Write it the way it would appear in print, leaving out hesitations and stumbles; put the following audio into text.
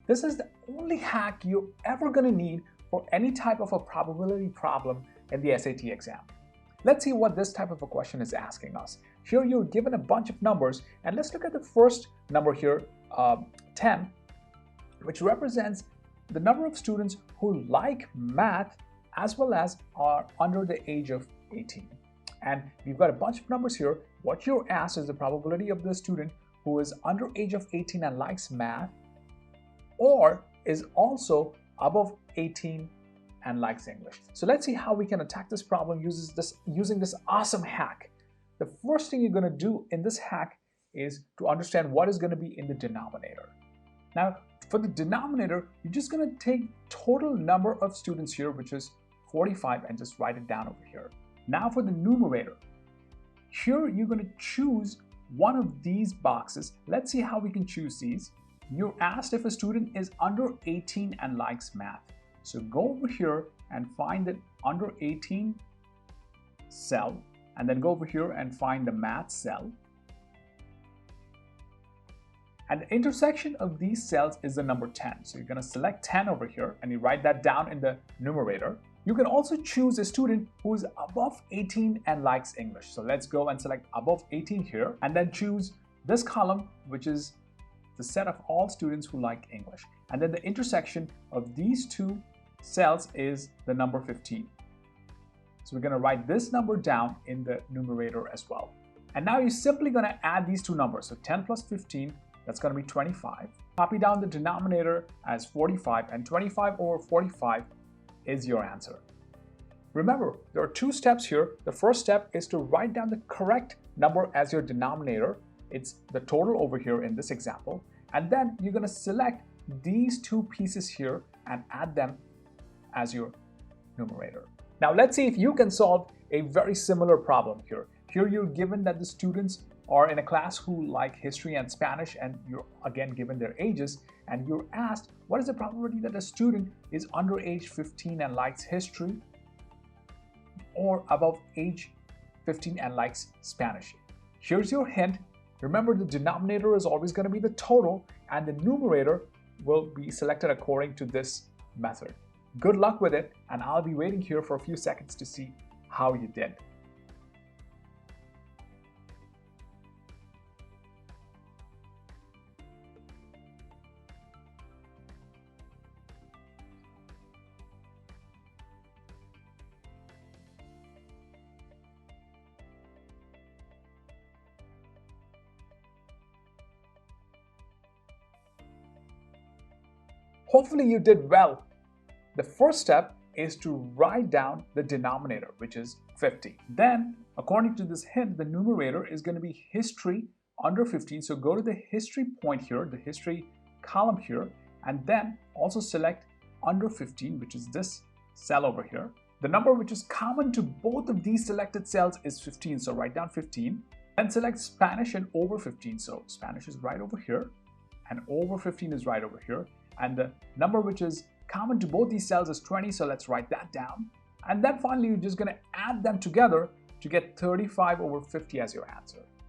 This is the only hack you're ever going to need for any type of a probability problem in the SAT exam. Let's see what this type of a question is asking us. Here you're given a bunch of numbers, and let's look at the first number here, 10, which represents the number of students who like math as well as are under the age of 18. And we've got a bunch of numbers here. What you're asked is the probability of the student who is under age of 18 and likes math, or is also above 18 and likes English. So let's see how we can attack this problem using this awesome hack. The first thing you're going to do in this hack is to understand what is going to be in the denominator. Now, for the denominator, you're just going to take total number of students here, which is 45, and just write it down over here. Now for the numerator, here you're going to choose one of these boxes. Let's see how we can choose these. You're asked if a student is under 18 and likes math. So go over here and find the under 18 cell, and then go over here and find the math cell. And the intersection of these cells is the number 10. So you're going to select 10 over here, and you write that down in the numerator. You can also choose a student who is above 18 and likes English. So let's go and select above 18 here, and then choose this column, which is the set of all students who like English. And then the intersection of these two cells is the number 15. So we're going to write this number down in the numerator as well. And now you're simply going to add these two numbers. So 10 plus 15, that's going to be 25. Copy down the denominator as 45, and 25 over 45 is your answer. Remember, there are two steps here. The first step is to write down the correct number as your denominator. It's the total over here in this example. And then you're going to select these two pieces here and add them as your numerator. Now let's see if you can solve a very similar problem here. Here you're given that the students are in a class who like history and Spanish, and you're again given their ages, and you're asked what is the probability that a student is under age 15 and likes history, or above age 15 and likes Spanish. Here's your hint. Remember, the denominator is always going to be the total, and the numerator will be selected according to this method. Good luck with it, and I'll be waiting here for a few seconds to see how you did. Hopefully you did well. The first step is to write down the denominator, which is 50. Then, according to this hint, the numerator is going to be history under 15. So go to the history point here, the history column here, and then also select under 15, which is this cell over here. The number which is common to both of these selected cells is 15. So write down 15. Then select Spanish and over 15. So Spanish is right over here, and over 15 is right over here. And the number which is common to both these cells is 20, so let's write that down. And then finally, you're just going to add them together to get 35 over 50 as your answer.